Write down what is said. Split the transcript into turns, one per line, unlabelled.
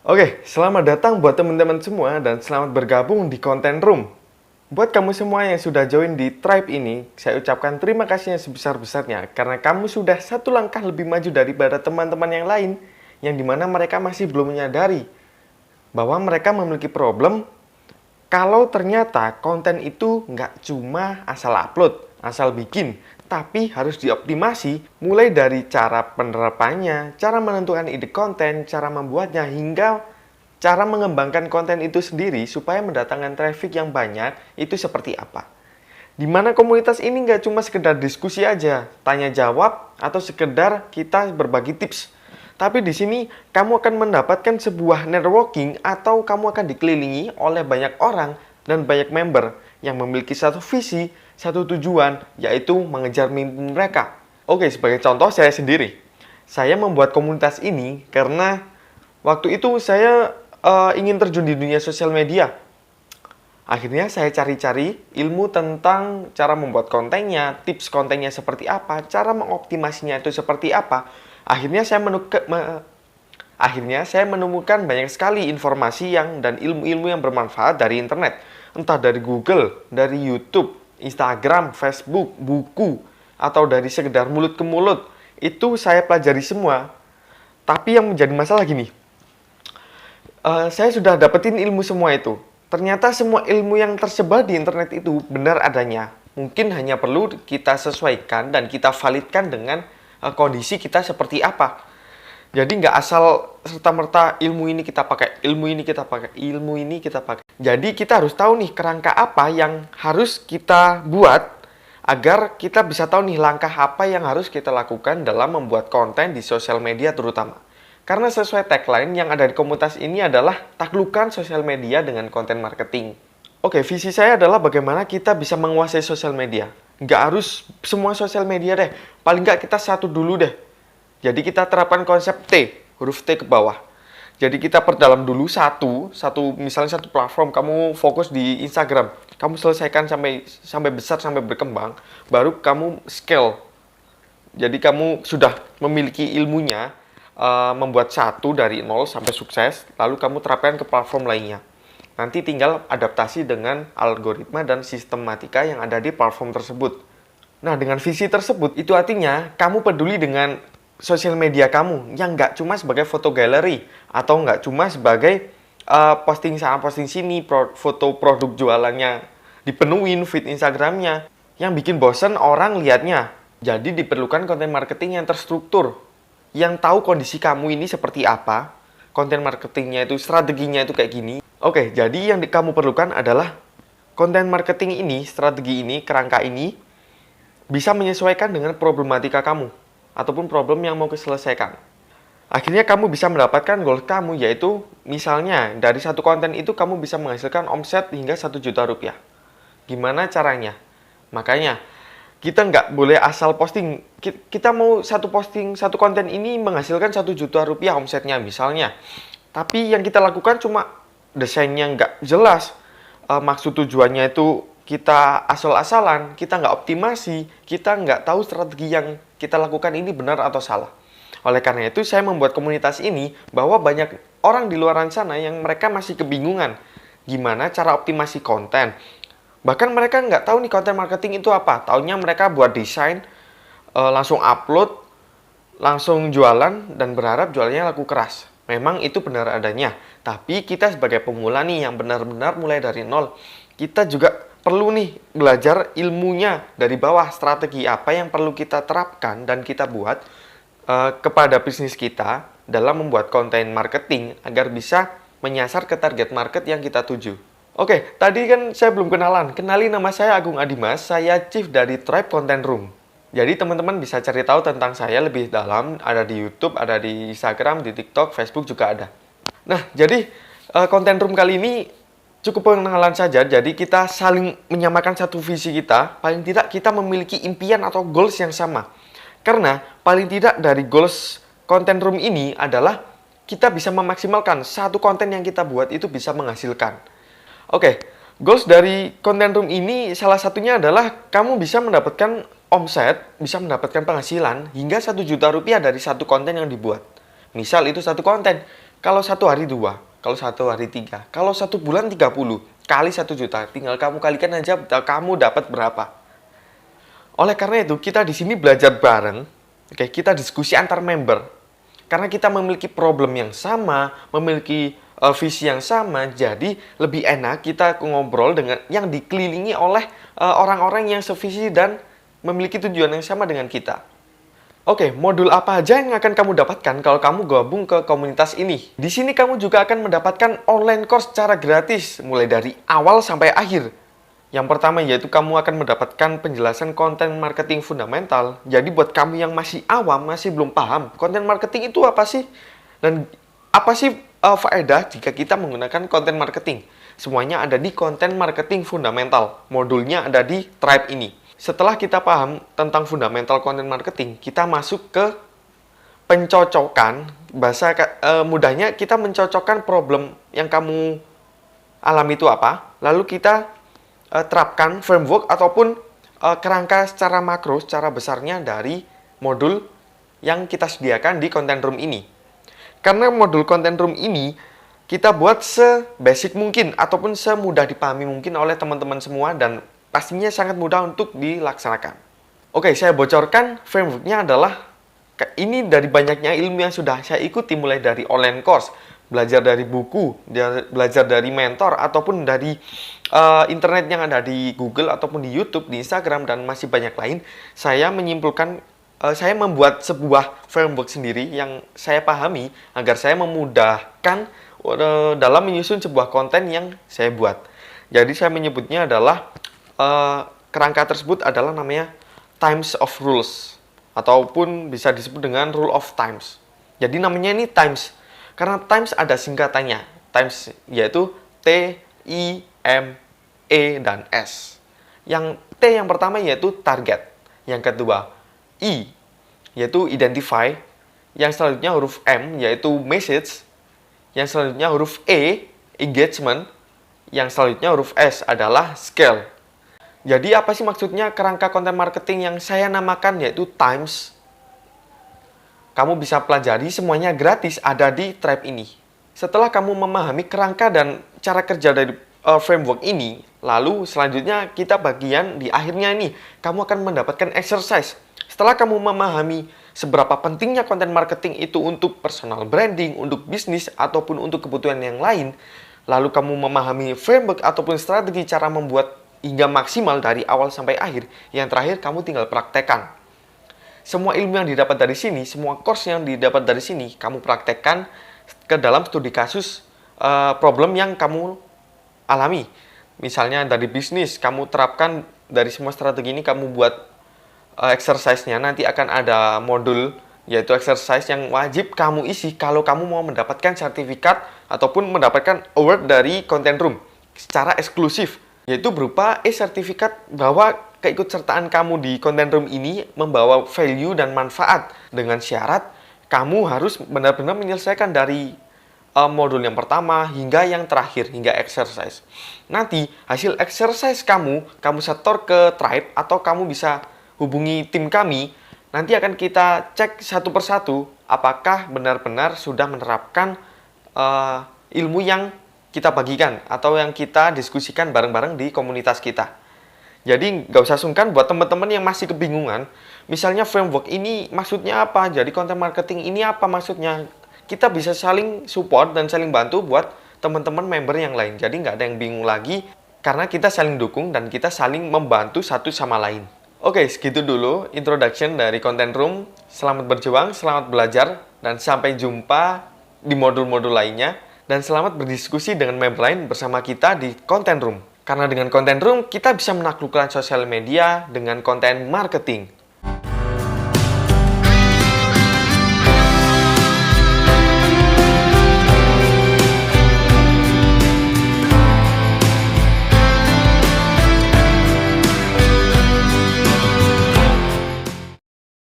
Oke, selamat datang buat teman-teman semua dan selamat bergabung di Content Room. Buat kamu semua yang sudah join di tribe ini, saya ucapkan terima kasih yang sebesar-besarnya karena kamu sudah satu langkah lebih maju daripada teman-teman yang lain yang dimana mereka masih belum menyadari bahwa mereka memiliki problem kalau ternyata konten itu nggak cuma asal upload, asal bikin, tapi harus dioptimasi mulai dari cara penerapannya, cara menentukan ide konten, cara membuatnya, hingga cara mengembangkan konten itu sendiri supaya mendatangkan traffic yang banyak itu seperti apa. Di mana komunitas ini nggak cuma sekedar diskusi aja, tanya jawab, atau sekedar kita berbagi tips. Tapi di sini kamu akan mendapatkan sebuah networking atau kamu akan dikelilingi oleh banyak orang dan banyak member yang memiliki satu visi, satu tujuan, yaitu mengejar mimpi mereka. Oke, sebagai contoh saya sendiri. Saya membuat komunitas ini karena waktu itu saya ingin terjun di dunia sosial media. Akhirnya saya cari-cari ilmu tentang cara membuat kontennya, tips kontennya seperti apa, cara mengoptimasinya itu seperti apa. Akhirnya saya menemukan banyak sekali informasi dan ilmu-ilmu yang bermanfaat dari internet. Entah dari Google, dari YouTube, Instagram, Facebook, buku, atau dari sekedar mulut ke mulut. Itu saya pelajari semua. Tapi yang menjadi masalah gini, saya sudah dapetin ilmu semua itu. Ternyata semua ilmu yang tersebar di internet itu benar adanya. Mungkin hanya perlu kita sesuaikan dan kita validkan dengan kondisi kita seperti apa. Jadi nggak asal serta-merta ilmu ini kita pakai, ilmu ini kita pakai, ilmu ini kita pakai. Jadi kita harus tahu nih kerangka apa yang harus kita buat agar kita bisa tahu nih langkah apa yang harus kita lakukan dalam membuat konten di sosial media terutama. Karena sesuai tagline yang ada di komunitas ini adalah taklukkan sosial media dengan konten marketing. Oke, visi saya adalah bagaimana kita bisa menguasai sosial media. Nggak harus semua sosial media deh. Paling nggak kita satu dulu deh. Jadi kita terapkan konsep T, huruf T ke bawah. Jadi kita perdalam dulu misalnya satu platform, kamu fokus di Instagram. Kamu selesaikan sampai besar, sampai berkembang, baru kamu scale. Jadi kamu sudah memiliki ilmunya, membuat satu dari nol sampai sukses, lalu kamu terapkan ke platform lainnya. Nanti tinggal adaptasi dengan algoritma dan sistematika yang ada di platform tersebut. Nah, dengan visi tersebut, itu artinya kamu peduli dengan sosial media kamu yang nggak cuma sebagai foto galeri atau nggak cuma sebagai posting sana posting sini, foto produk jualannya dipenuhin feed Instagramnya yang bikin bosen orang liatnya. Jadi diperlukan konten marketing yang terstruktur, yang tahu kondisi kamu ini seperti apa, konten marketingnya itu, strateginya itu kayak gini. Oke, jadi yang kamu perlukan adalah konten marketing ini, strategi ini, kerangka ini bisa menyesuaikan dengan problematika kamu ataupun problem yang mau diselesaikan. Akhirnya kamu bisa mendapatkan goal kamu, yaitu misalnya dari satu konten itu kamu bisa menghasilkan omset hingga 1 juta rupiah. Gimana caranya? Makanya kita nggak boleh asal posting. Kita mau satu konten ini menghasilkan 1 juta rupiah omsetnya misalnya. Tapi yang kita lakukan cuma desainnya nggak jelas. Maksud tujuannya itu kita asal-asalan, kita nggak optimasi, kita nggak tahu strategi yang kita lakukan ini benar atau salah. Oleh karena itu, saya membuat komunitas ini bahwa banyak orang di luar sana yang mereka masih kebingungan gimana cara optimasi konten. Bahkan mereka nggak tahu nih konten marketing itu apa. Taunya mereka buat desain, langsung upload, langsung jualan, dan berharap jualannya laku keras. Memang itu benar adanya. Tapi kita sebagai pemula nih yang benar-benar mulai dari nol, kita juga perlu nih belajar ilmunya dari bawah. Strategi apa yang perlu kita terapkan dan kita buat kepada bisnis kita dalam membuat konten marketing agar bisa menyasar ke target market yang kita tuju. Oke, tadi kan saya belum kenalan. Kenalin, nama saya Agung Adimas, saya Chief dari Tribe Content Room. Jadi teman-teman bisa cari tahu tentang saya lebih dalam, ada di YouTube, ada di Instagram, di TikTok, Facebook juga ada. Nah, jadi Content Room kali ini cukup pengenalan saja. Jadi kita saling menyamakan satu visi kita, paling tidak kita memiliki impian atau goals yang sama. Karena paling tidak dari goals Content Room ini adalah kita bisa memaksimalkan satu konten yang kita buat itu bisa menghasilkan. Oke, goals dari Content Room ini salah satunya adalah kamu bisa mendapatkan omset, bisa mendapatkan penghasilan hingga 1 juta rupiah dari satu konten yang dibuat. Misal itu satu konten, Kalau satu hari 2, kalau satu hari 3, kalau satu bulan 30, kali 1 juta. Tinggal kamu kalikan aja kamu dapat berapa. Oleh karena itu, kita di sini belajar bareng. Oke, kita diskusi antar member. Karena kita memiliki problem yang sama, memiliki visi yang sama, jadi lebih enak kita ngobrol dengan yang dikelilingi oleh orang-orang yang sevisi dan memiliki tujuan yang sama dengan kita. Oke, modul apa aja yang akan kamu dapatkan kalau kamu gabung ke komunitas ini? Di sini kamu juga akan mendapatkan online course secara gratis, mulai dari awal sampai akhir. Yang pertama yaitu kamu akan mendapatkan penjelasan konten marketing fundamental. Jadi buat kamu yang masih awam, masih belum paham, konten marketing itu apa sih? Dan apa sih faedah jika kita menggunakan konten marketing? Semuanya ada di konten marketing fundamental. Modulnya ada di Tribe ini. Setelah kita paham tentang fundamental content marketing, kita masuk ke pencocokan. Bahasa mudahnya kita mencocokkan problem yang kamu alami itu apa, lalu kita terapkan framework ataupun kerangka secara makro, secara besarnya dari modul yang kita sediakan di content room ini. Karena modul content room ini kita buat se-basic mungkin ataupun semudah dipahami mungkin oleh teman-teman semua dan pastinya sangat mudah untuk dilaksanakan. Oke, saya bocorkan frameworknya adalah ini dari banyaknya ilmu yang sudah saya ikuti mulai dari online course, belajar dari buku, belajar dari mentor, ataupun dari internet yang ada di Google, ataupun di YouTube, di Instagram, dan masih banyak lain. Saya menyimpulkan, saya membuat sebuah framework sendiri yang saya pahami agar saya memudahkan dalam menyusun sebuah konten yang saya buat. Jadi saya menyebutnya adalah kerangka tersebut adalah namanya Times of Rules ataupun bisa disebut dengan Rule of Times. Jadi namanya ini Times karena Times ada singkatannya. Times yaitu T, I, M, E, dan S. Yang T yang pertama yaitu target. Yang kedua I yaitu identify. Yang selanjutnya huruf M yaitu message. Yang selanjutnya huruf E engagement. Yang selanjutnya huruf S adalah scale. Jadi apa sih maksudnya kerangka konten marketing yang saya namakan yaitu Times? Kamu bisa pelajari semuanya gratis ada di Tribe ini. Setelah kamu memahami kerangka dan cara kerja dari framework ini, lalu selanjutnya kita bagian di akhirnya ini, kamu akan mendapatkan exercise. Setelah kamu memahami seberapa pentingnya konten marketing itu untuk personal branding, untuk bisnis, ataupun untuk kebutuhan yang lain, lalu kamu memahami framework ataupun strategi cara membuat hingga maksimal dari awal sampai akhir. Yang terakhir, kamu tinggal praktekkan. Semua ilmu yang didapat dari sini, semua course yang didapat dari sini, kamu praktekkan ke dalam studi kasus problem yang kamu alami. Misalnya dari bisnis, kamu terapkan dari semua strategi ini, kamu buat exercise-nya. Nanti akan ada modul, yaitu exercise yang wajib kamu isi kalau kamu mau mendapatkan sertifikat ataupun mendapatkan award dari Content Room secara eksklusif. Yaitu berupa sertifikat bahwa keikutsertaan kamu di Content Room ini membawa value dan manfaat dengan syarat kamu harus benar-benar menyelesaikan dari modul yang pertama hingga yang terakhir, hingga exercise. Nanti hasil exercise kamu setor ke Tribe atau kamu bisa hubungi tim kami. Nanti akan kita cek satu persatu apakah benar-benar sudah menerapkan ilmu yang kita bagikan atau yang kita diskusikan bareng-bareng di komunitas kita. Jadi nggak usah sungkan buat teman-teman yang masih kebingungan. Misalnya framework ini maksudnya apa? Jadi content marketing ini apa maksudnya? Kita bisa saling support dan saling bantu buat teman-teman member yang lain. Jadi nggak ada yang bingung lagi karena kita saling dukung dan kita saling membantu satu sama lain. Oke, segitu dulu introduction dari Content Room. Selamat berjuang, selamat belajar, dan sampai jumpa di modul-modul lainnya. Dan selamat berdiskusi dengan member lain bersama kita di Content Room. Karena dengan Content Room, kita bisa menaklukkan sosial media dengan konten marketing.